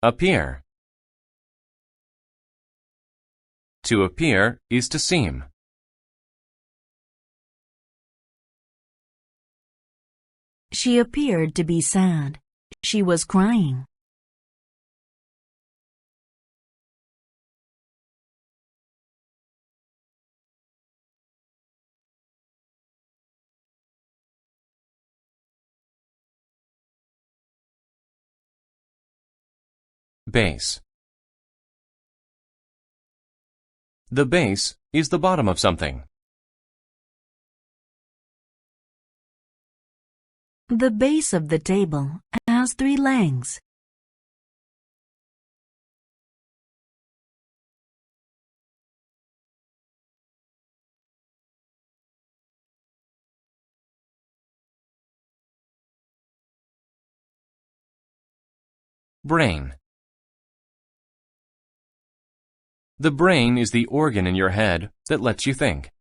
Appear. To appear is to seem. She appeared to be sad. She was crying. Base. The base is the bottom of something. The base of the table has 3 legs. Brain. The brain is the organ in your head that lets you think.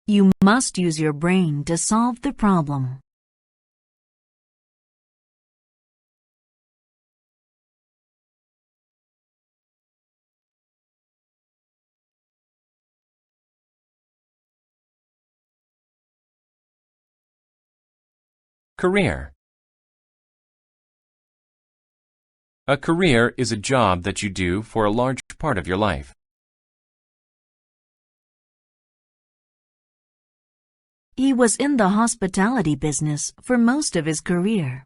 You must use your brain to solve the problem. Career. A career is a job that you do for a large part of your life. He was in the hospitality business for most of his career.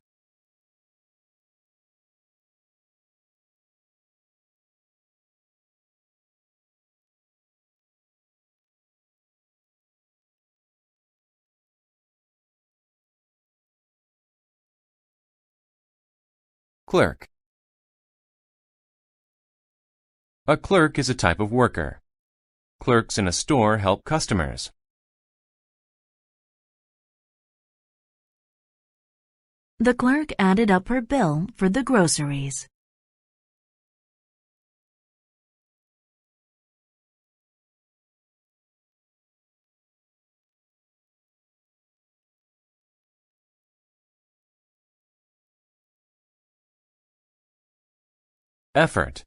Clerk. A clerk is a type of worker. Clerks in a store help customers. The clerk added up her bill for the groceries. Effort.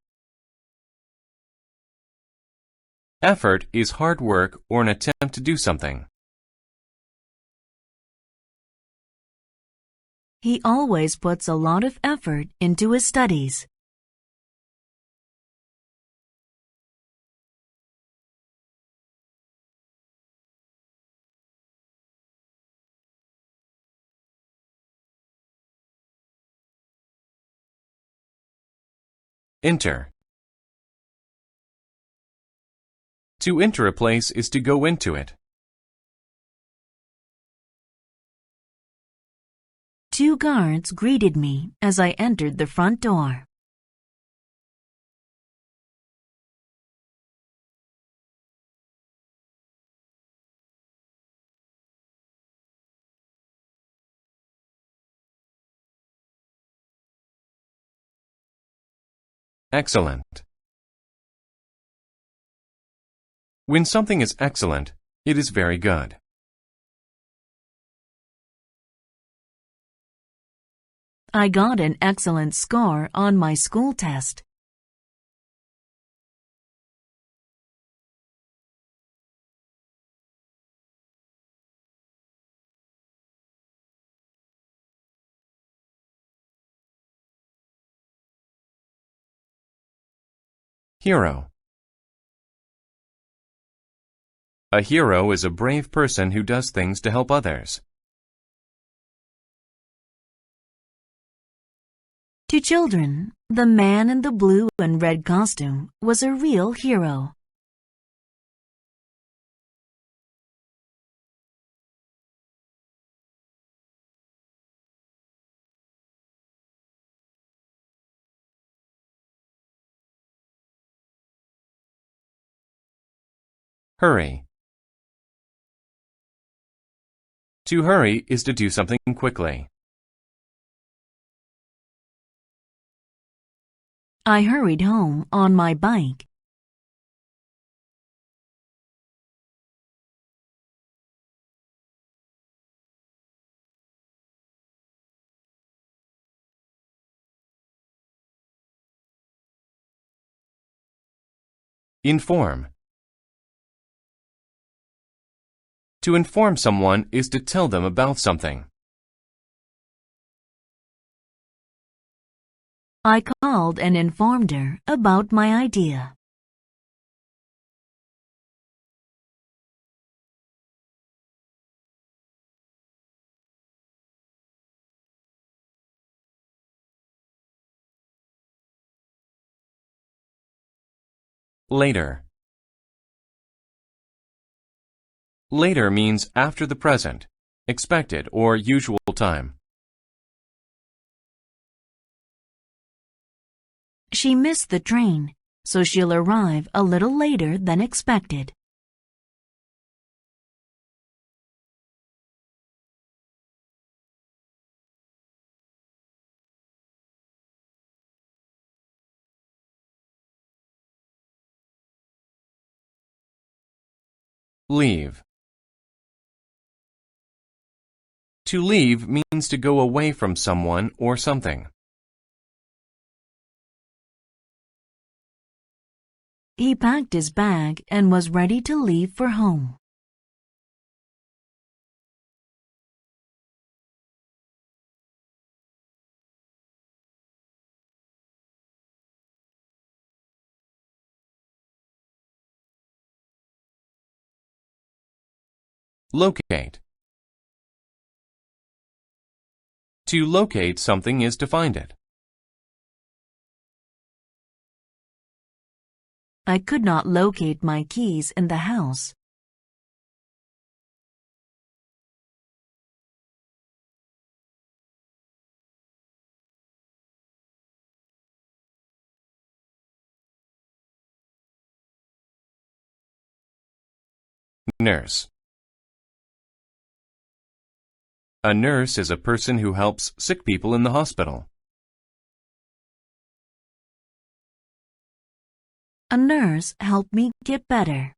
Effort is hard work or an attempt to do something. He always puts a lot of effort into his studies. Enter. To enter a place is to go into it. 2 guards greeted me as I entered the front door. Excellent. When something is excellent, it is very good. I got an excellent score on my school test. Hero. A hero is a brave person who does things to help others. To children, the man in the blue and red costume was a real hero. Hurry. To hurry is to do something quickly. I hurried home on my bike. Inform. To inform someone is to tell them about something. I called and informed her about my idea. Later. Later means after the present, expected or usual time. She missed the train, so she'll arrive a little later than expected. Leave. To leave means to go away from someone or something. He packed his bag and was ready to leave for home. Locate. To locate something is to find it. I could not locate my keys in the house. Nurse. A nurse is a person who helps sick people in the hospital. A nurse helped me get better.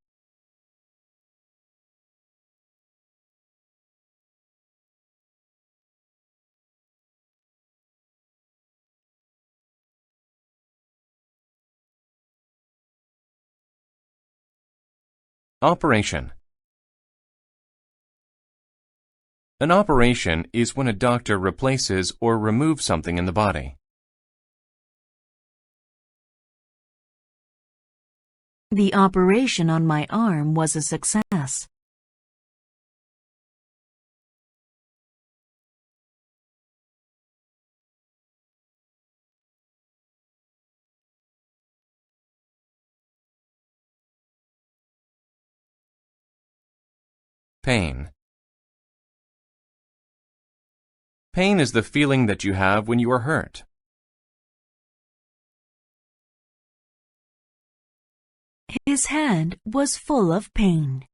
Operation. An operation is when a doctor replaces or removes something in the body. The operation on my arm was a success. Pain. Pain is the feeling that you have when you are hurt. His head was full of pain.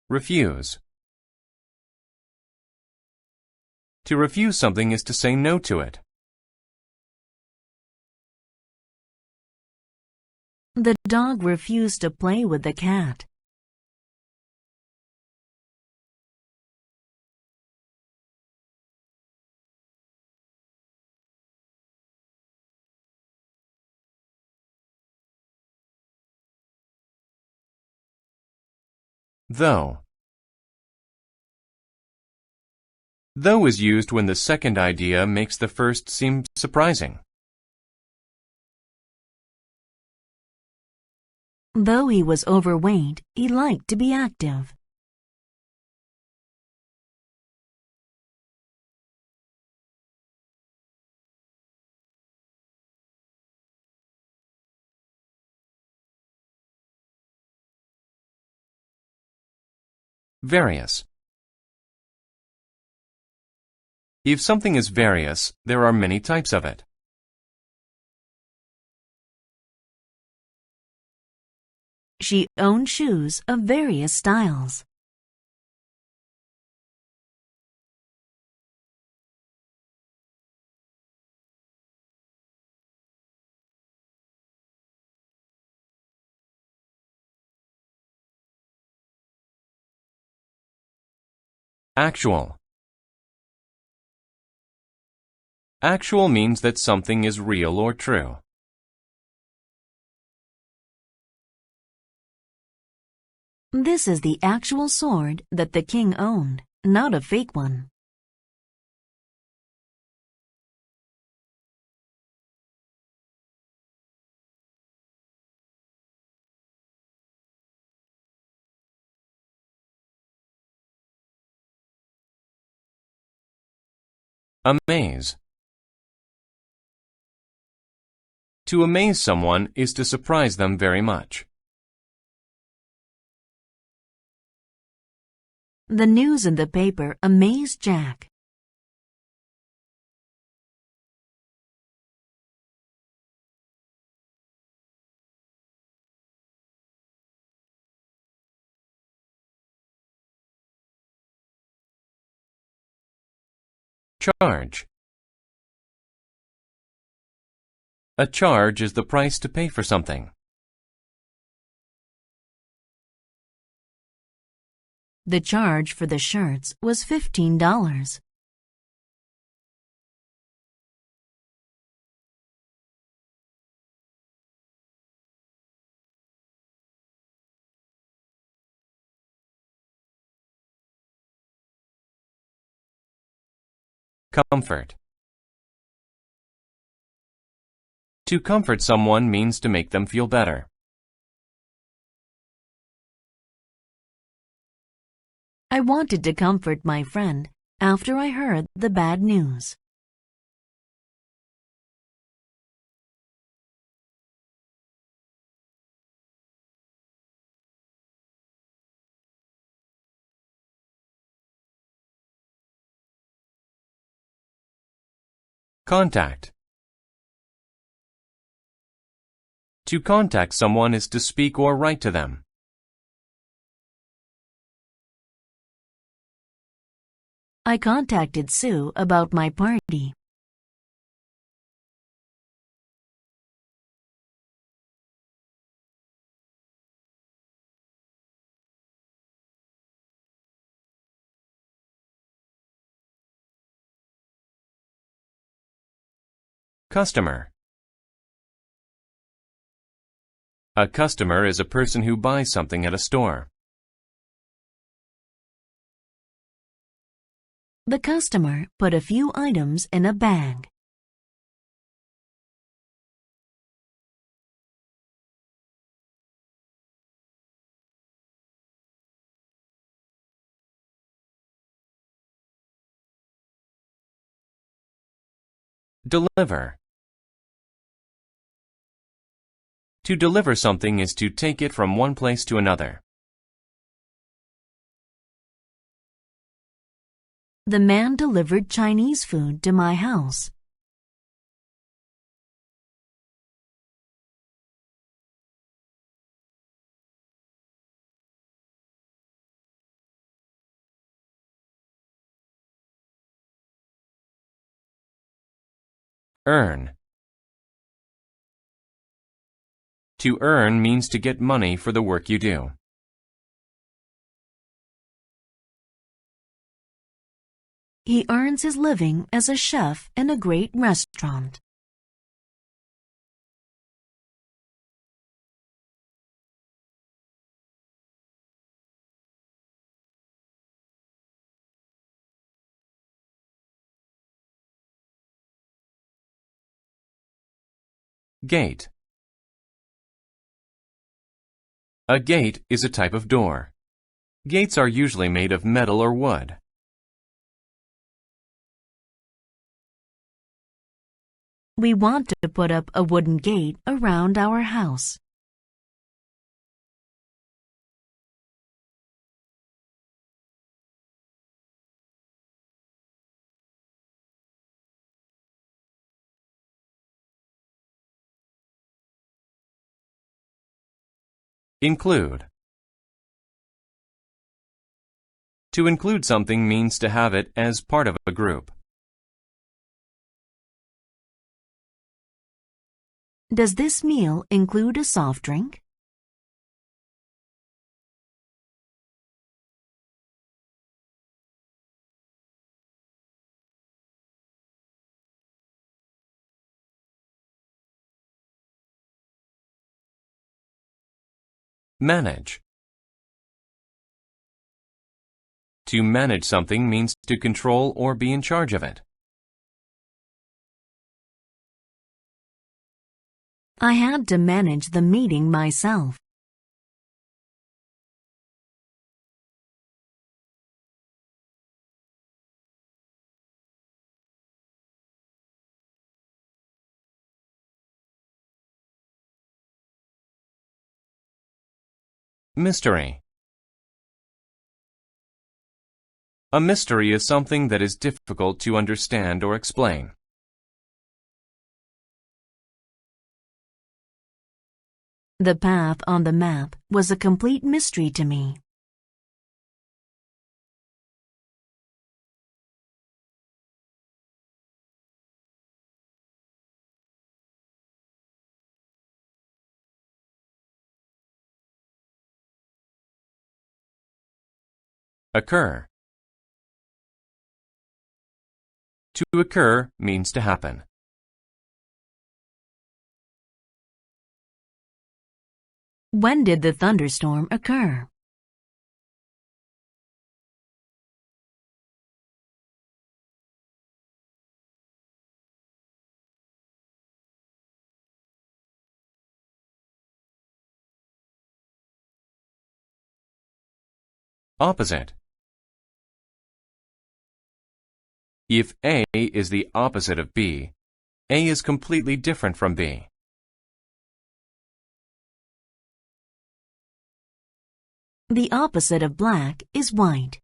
Refuse. To refuse something is to say no to it. The dog refused to play with the cat. Though. Though is used when the second idea makes the first seem surprising. Though he was overweight, he liked to be active. Various. If something is various, there are many types of it. She owned shoes of various styles. Actual. Actual means that something is real or true. This is the actual sword that the king owned, not a fake one. Amaze. To amaze someone is to surprise them very much. The news in the paper amazed Jack. Charge. A charge is the price to pay for something. The charge for the shirts was $15. Comfort. To comfort someone means to make them feel better. I wanted to comfort my friend after I heard the bad news. Contact. To contact someone is to speak or write to them. I contacted Sue about my party. Customer. A customer is a person who buys something at a store. The customer put a few items in a bag. Deliver. To deliver something is to take it from one place to another. The man delivered Chinese food to my house. Earn. To earn means to get money for the work you do. He earns his living as a chef in a great restaurant. Gate. A gate is a type of door. Gates are usually made of metal or wood. We want to put up a wooden gate around our house. Include. To include something means to have it as part of a group. Does this meal include a soft drink? Manage. To manage something means to control or be in charge of it. I had to manage the meeting myself. Mystery. A mystery is something that is difficult to understand or explain. The path on the map was a complete mystery to me. Occur. To occur means to happen. When did the thunderstorm occur? Opposite. If A is the opposite of B, A is completely different from B. The opposite of black is white.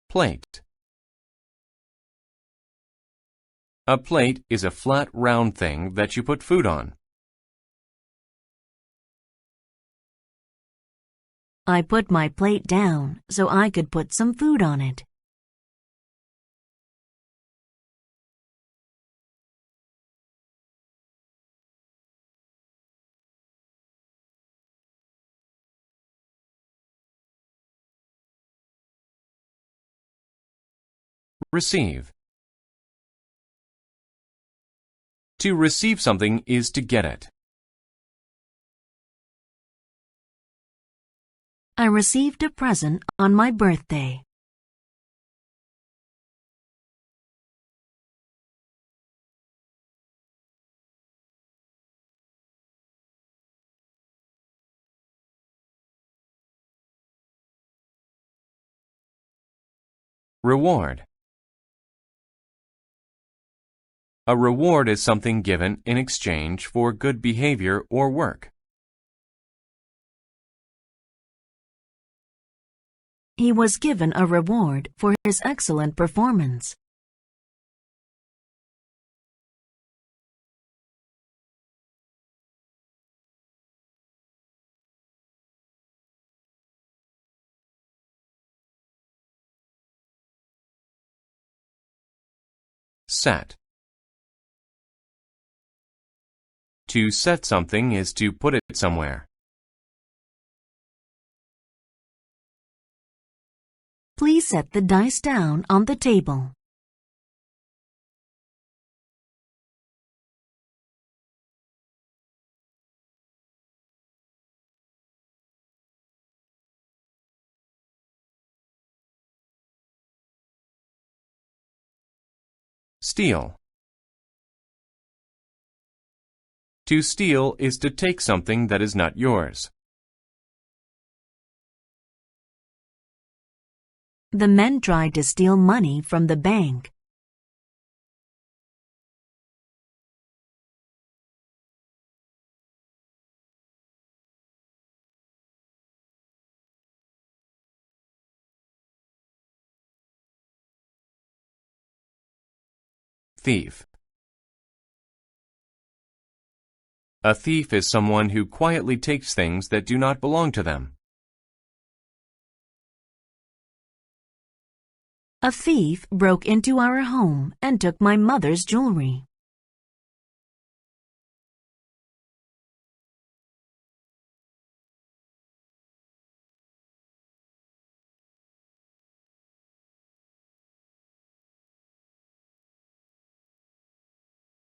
Plate. A plate is a flat, round thing that you put food on. I put my plate down so I could put some food on it. Receive. To receive something is to get it. I received a present on my birthday. Reward. A reward is something given in exchange for good behavior or work. He was given a reward for his excellent performance. Set. To set something is to put it somewhere. Please set the dice down on the table. Steal. To steal is to take something that is not yours. The men tried to steal money from the bank. Thief. A thief is someone who quietly takes things that do not belong to them. A thief broke into our home and took my mother's jewelry.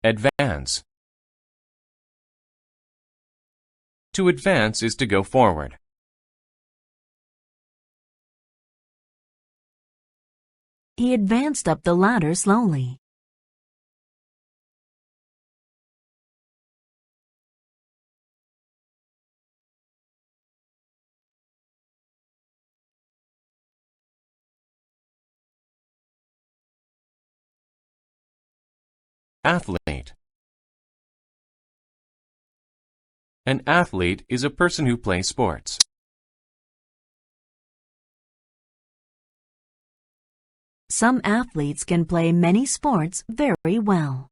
Advance. To advance is to go forward. He advanced up the ladder slowly. Athlete. An athlete is a person who plays sports. Some athletes can play many sports very well.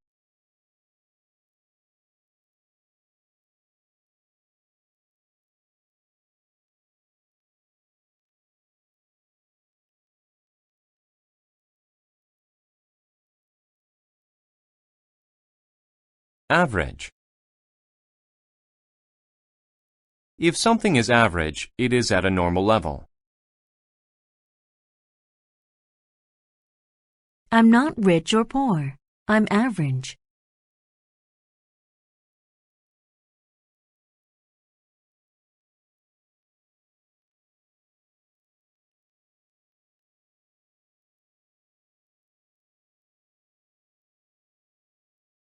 Average. If something is average, it is at a normal level. I'm not rich or poor. I'm average.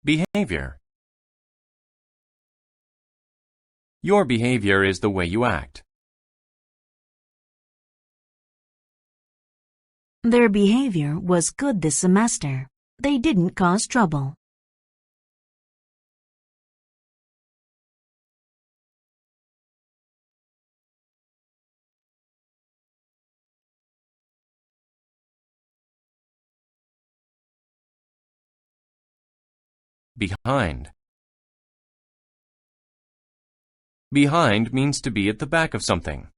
Behavior. Your behavior is the way you act. Their behavior was good this semester. They didn't cause trouble. Behind. Behind means to be at the back of something.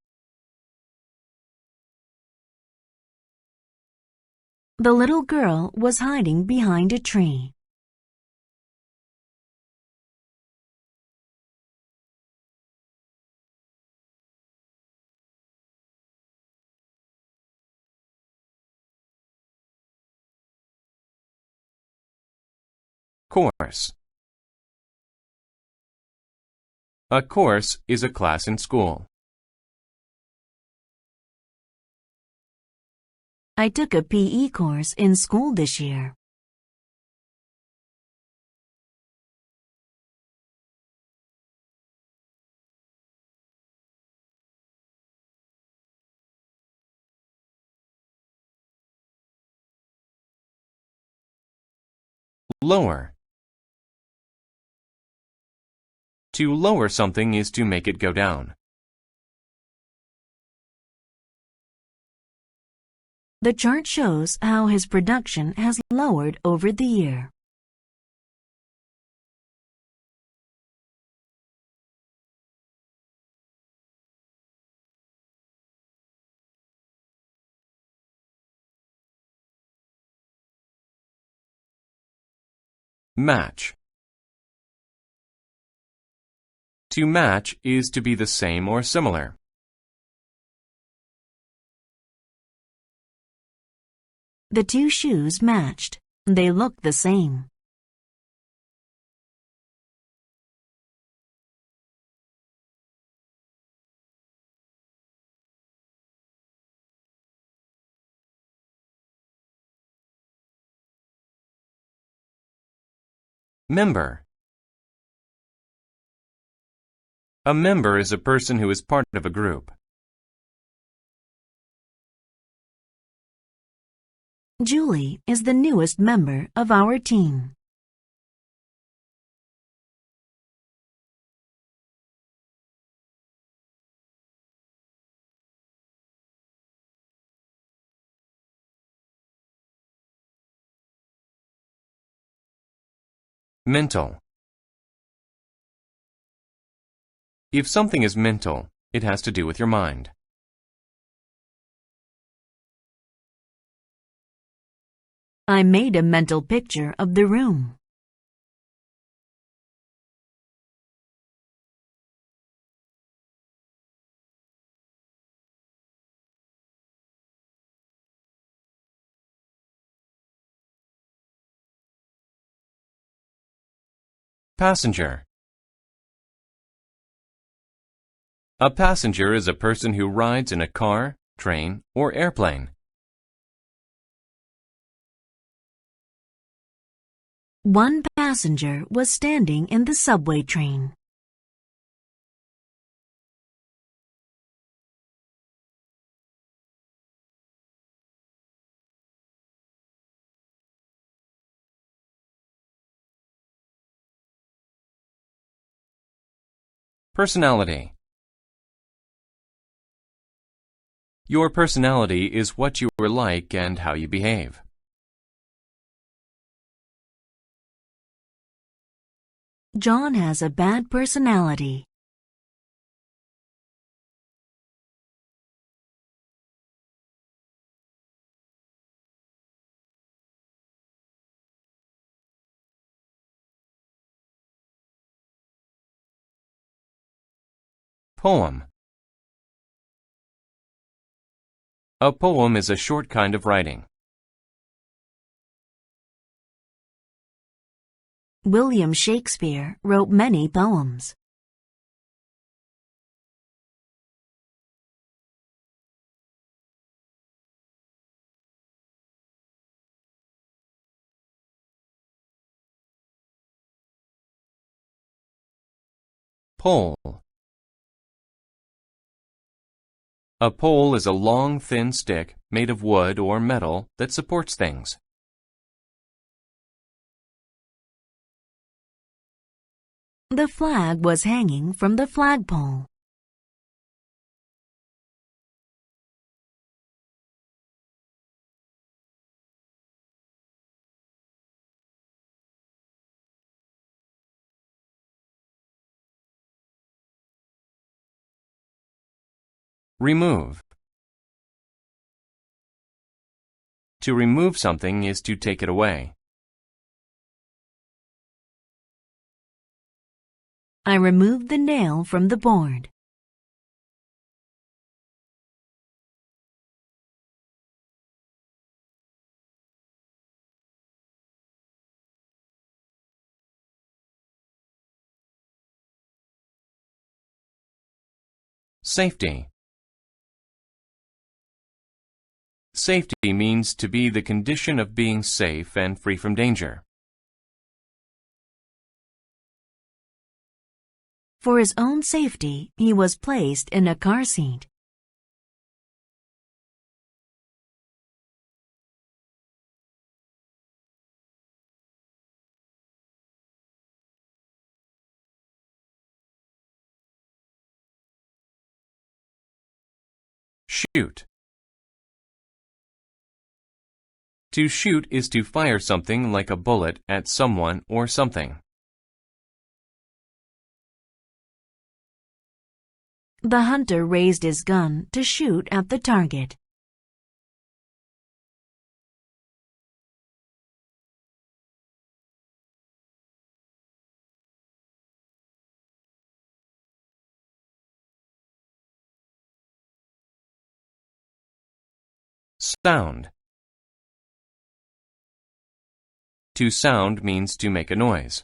The little girl was hiding behind a tree. Course. A course is a class in school. I took a PE course in school this year. Lower. To lower something is to make it go down. The chart shows how his production has lowered over the year. Match. To match is to be the same or similar. The two shoes matched. They looked the same. Member. A member is a person who is part of a group. Julie is the newest member of our team. Mental. If something is mental, it has to do with your mind. I made a mental picture of the room. Passenger. A passenger is a person who rides in a car, train, or airplane. One passenger was standing in the subway train. Personality. Your personality is what you are like and how you behave. John has a bad personality. Poem. A poem is a short kind of writing. William Shakespeare wrote many poems. Pole. A pole is a long, thin stick made of wood or metal that supports things. The flag was hanging from the flagpole. Remove. To remove something is to take it away. I removed the nail from the board. Safety. Safety means to be the condition of being safe and free from danger. For his own safety, he was placed in a car seat. Shoot. To shoot is to fire something like a bullet at someone or something. The hunter raised his gun to shoot at the target. Sound. To sound means to make a noise.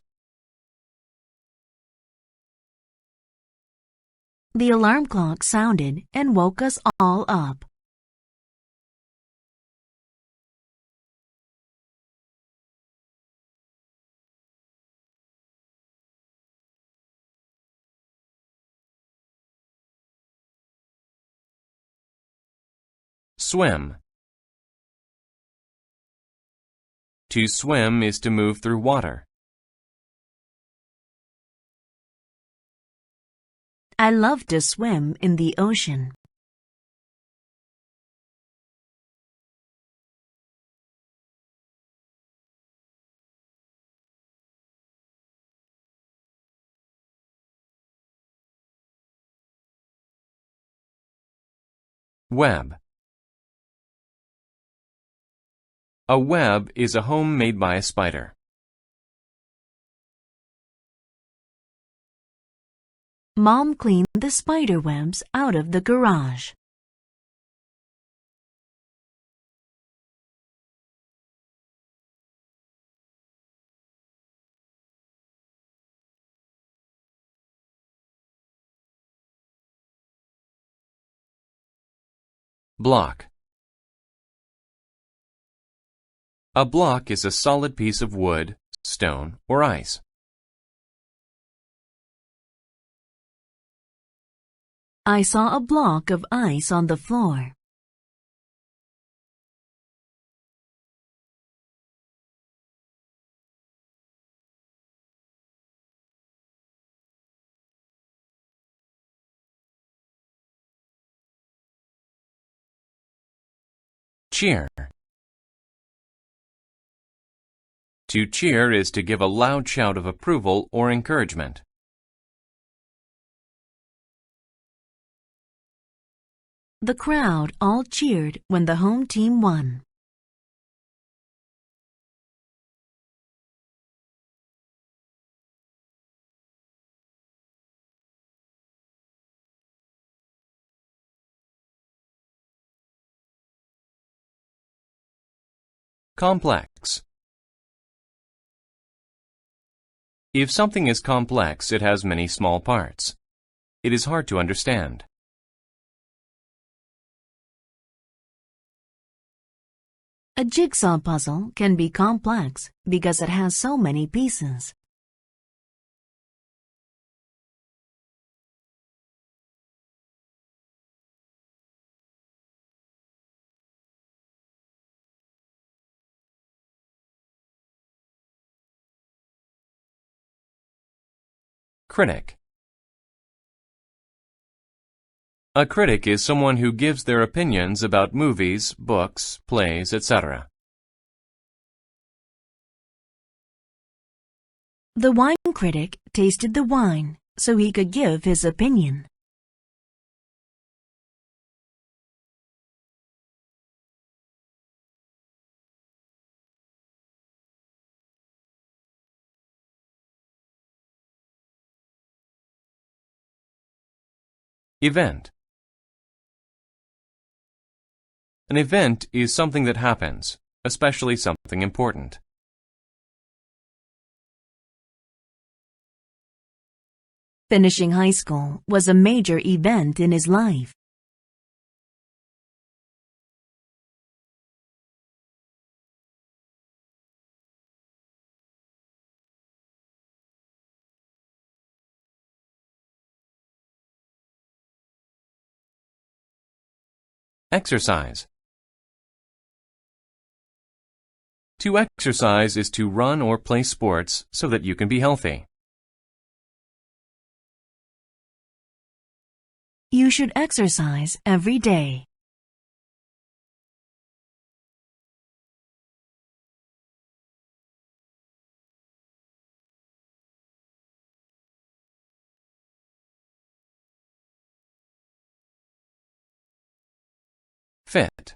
The alarm clock sounded and woke us all up. Swim. To swim is to move through water. I love to swim in the ocean. Web. A web is a home made by a spider. Mom cleaned the spider webs out of the garage. Block. A block is a solid piece of wood, stone, or ice. I saw a block of ice on the floor. Cheer. To cheer is to give a loud shout of approval or encouragement. The crowd all cheered when the home team won. Complex. If something is complex, it has many small parts. It is hard to understand. A jigsaw puzzle can be complex because it has so many pieces. Critic. A critic is someone who gives their opinions about movies, books, plays, etc. The wine critic tasted the wine so he could give his opinion. Event. An event is something that happens, especially something important. Finishing high school was a major event in his life. Exercise. To exercise is to run or play sports so that you can be healthy. You should exercise every day. Fit.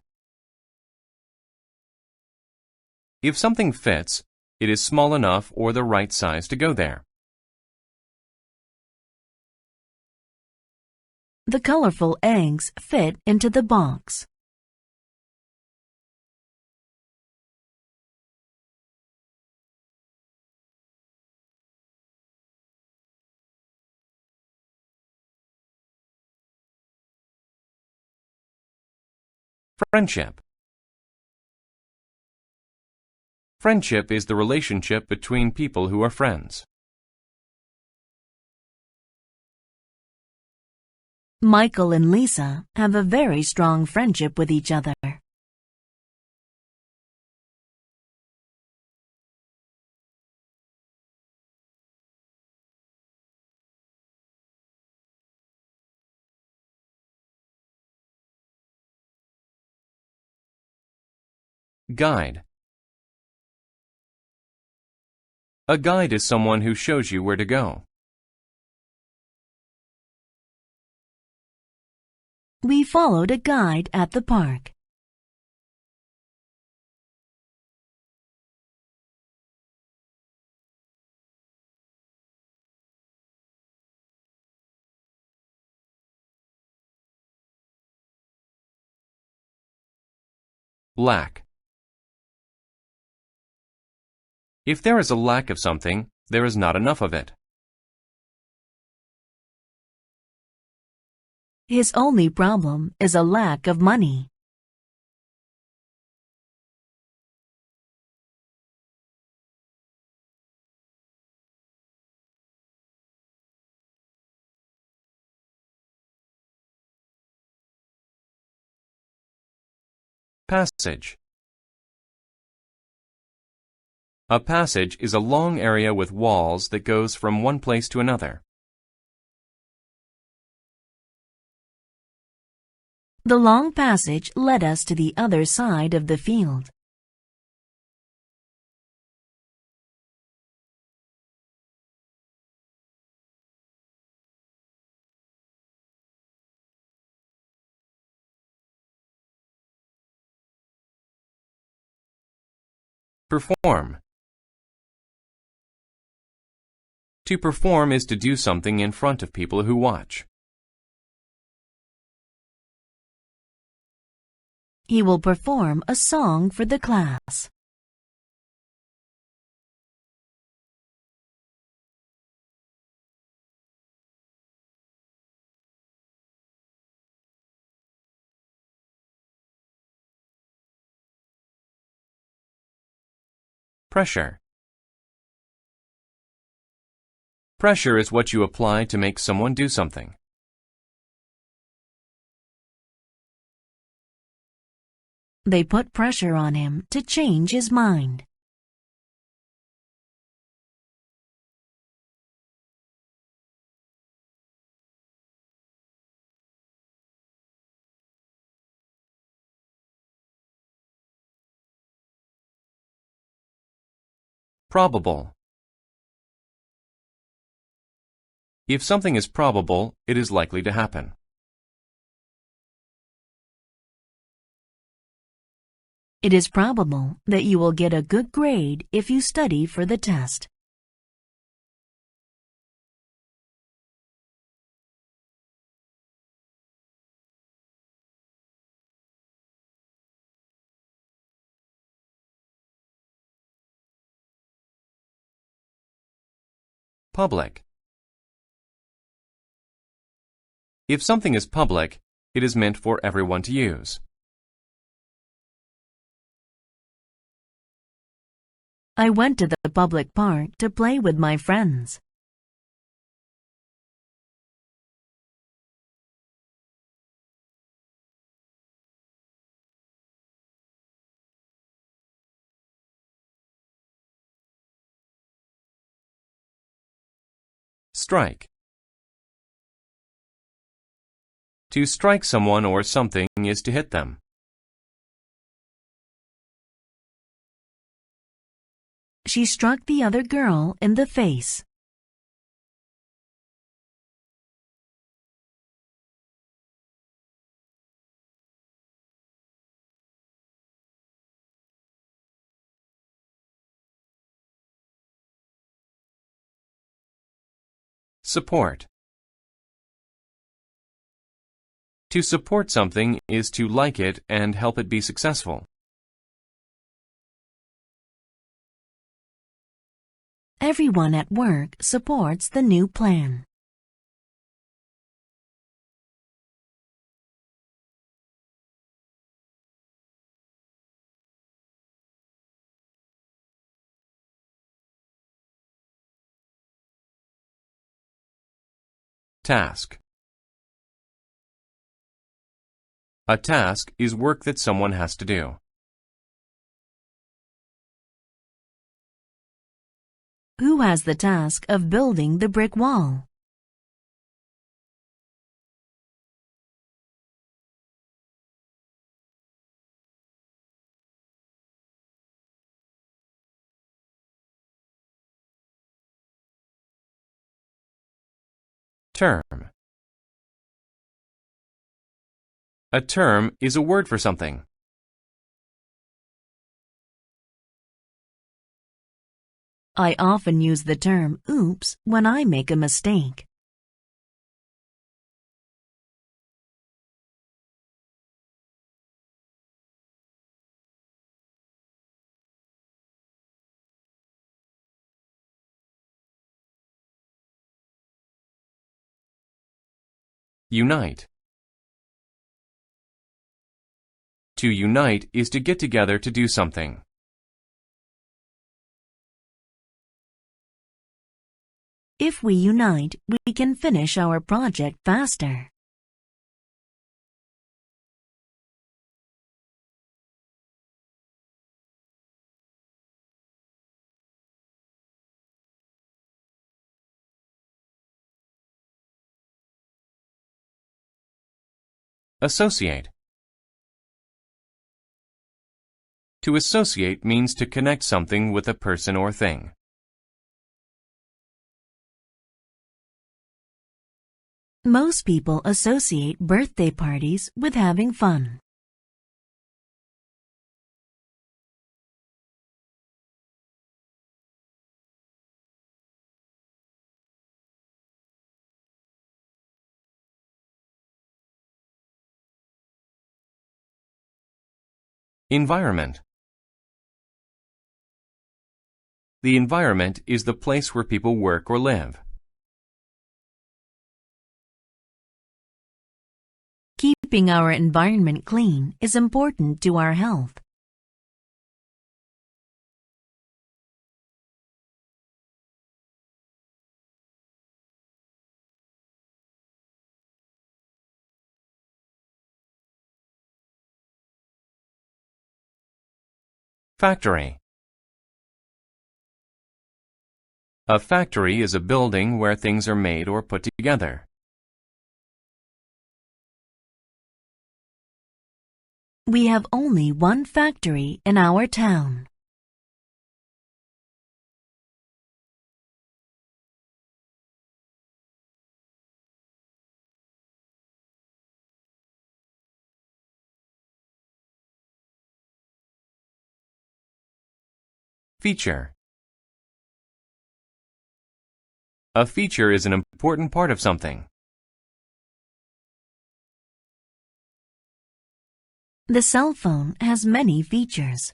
If something fits, it is small enough or the right size to go there. The colorful eggs fit into the box. Friendship. Friendship is the relationship between people who are friends. Michael and Lisa have a very strong friendship with each other. Guide. A guide is someone who shows you where to go. We followed a guide at the park. Lack. If there is a lack of something, there is not enough of it. His only problem is a lack of money. Passage. A passage is a long area with walls that goes from one place to another. The long passage led us to the other side of the field. Perform. To perform is to do something in front of people who watch. He will perform a song for the class. Pressure. Pressure is what you apply to make someone do something. They put pressure on him to change his mind. Probable. If something is probable, it is likely to happen. It is probable that you will get a good grade if you study for the test. Public. If something is public, it is meant for everyone to use. I went to the public park to play with my friends. Strike. To strike someone or something is to hit them. She struck the other girl in the face. Support. To support something is to like it and help it be successful. Everyone at work supports the new plan. Task. A task is work that someone has to do. Who has the task of building the brick wall? Term. A term is a word for something. I often use the term oops when I make a mistake. Unite. To unite is to get together to do something. If we unite, we can finish our project faster. Associate. To associate means to connect something with a person or thing. Most people associate birthday parties with having fun. Environment. The environment is the place where people work or live. Keeping our environment clean is important to our health. Factory. A factory is a building where things are made or put together. We have only one factory in our town. Feature. A feature is an important part of something. The cell phone has many features.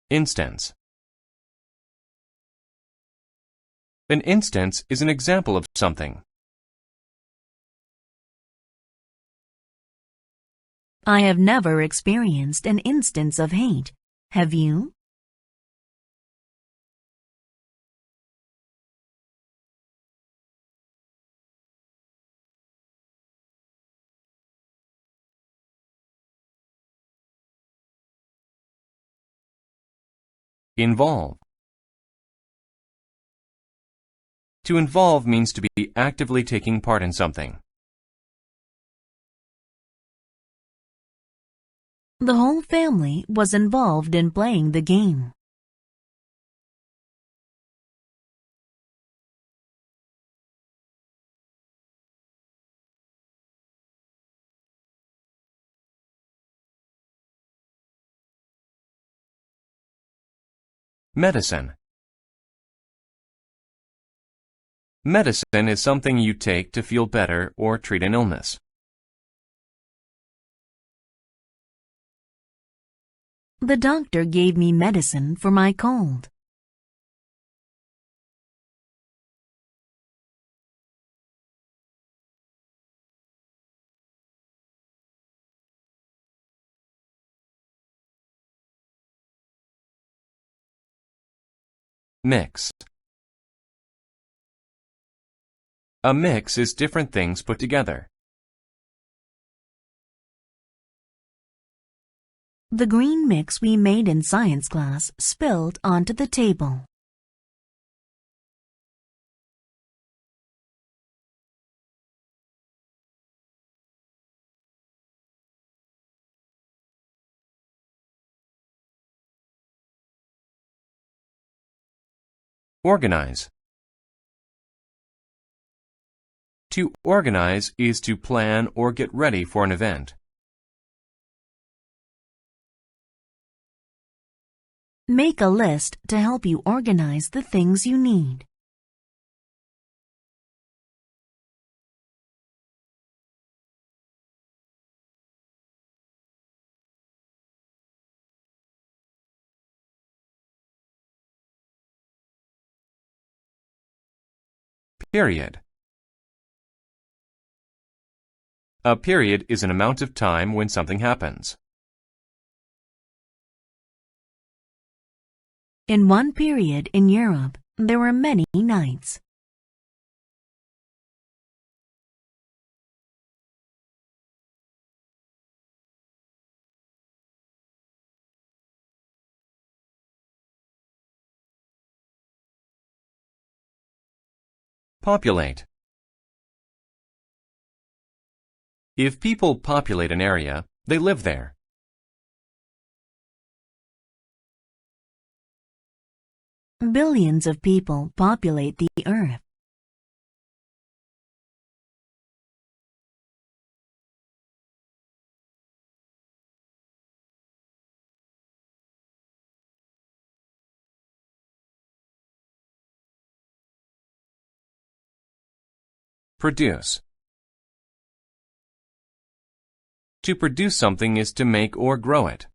Instance. An instance is an example of something. I have never experienced an instance of hate. Have you? Involve. To involve means to be actively taking part in something. The whole family was involved in playing the game. Medicine. Medicine is something you take to feel better or treat an illness. The doctor gave me medicine for my cold. Mix. A mix is different things put together. The green mix we made in science class spilled onto the table. Organize. To organize is to plan or get ready for an event. Make a list to help you organize the things you need. Period. A period is an amount of time when something happens. In one period in Europe, there were many nights. Populate. If people populate an area, they live there. Billions of people populate the earth. Produce. To produce something is to make or grow it.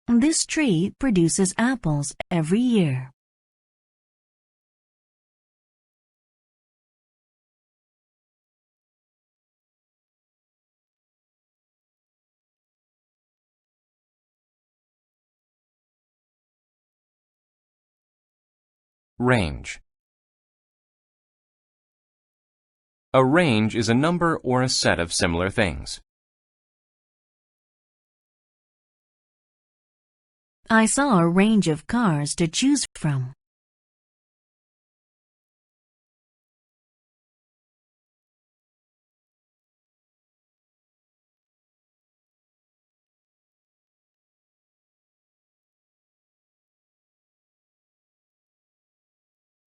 This tree produces apples every year. Range. A range is a number or a set of similar things. I saw a range of cars to choose from.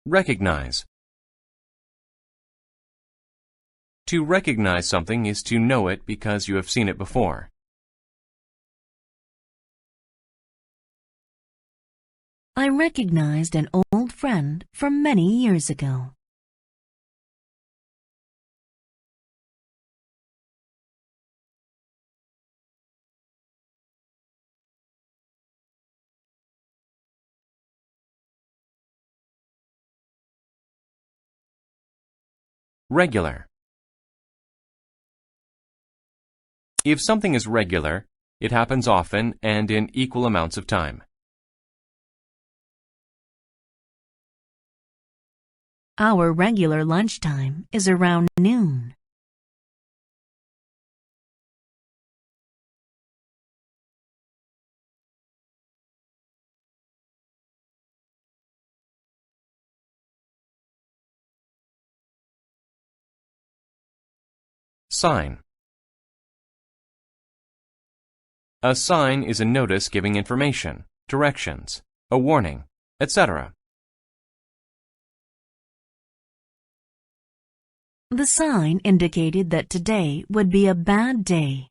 Recognize. To recognize something is to know it because you have seen it before. I recognized an old friend from many years ago. Regular. If something is regular, it happens often and in equal amounts of time. Our regular lunchtime is around noon. Sign. A sign is a notice giving information, directions, a warning, etc. The sign indicated that today would be a bad day.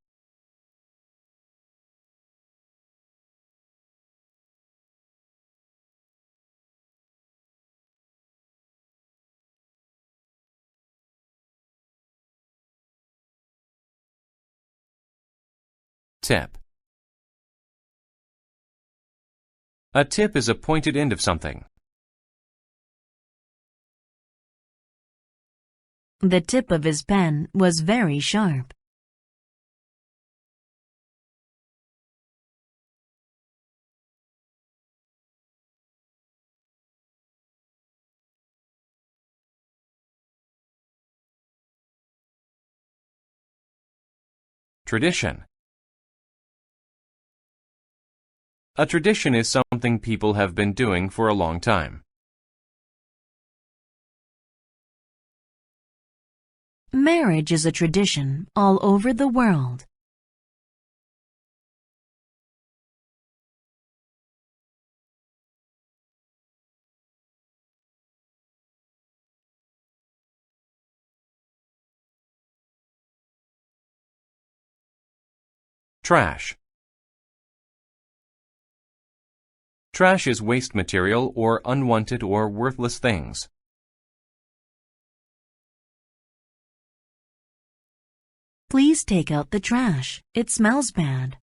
Tip. A tip is a pointed end of something. The tip of his pen was very sharp. Tradition. A tradition is something people have been doing for a long time. Marriage is a tradition all over the world. Trash. Trash is waste material or unwanted or worthless things. Please take out the trash. It smells bad.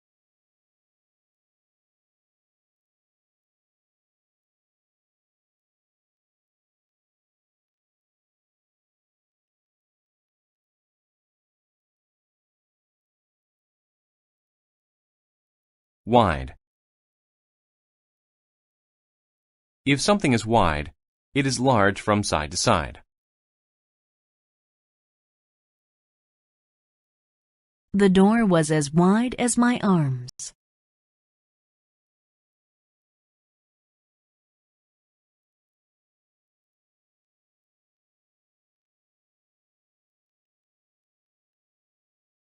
Wide. If something is wide, it is large from side to side. The door was as wide as my arms.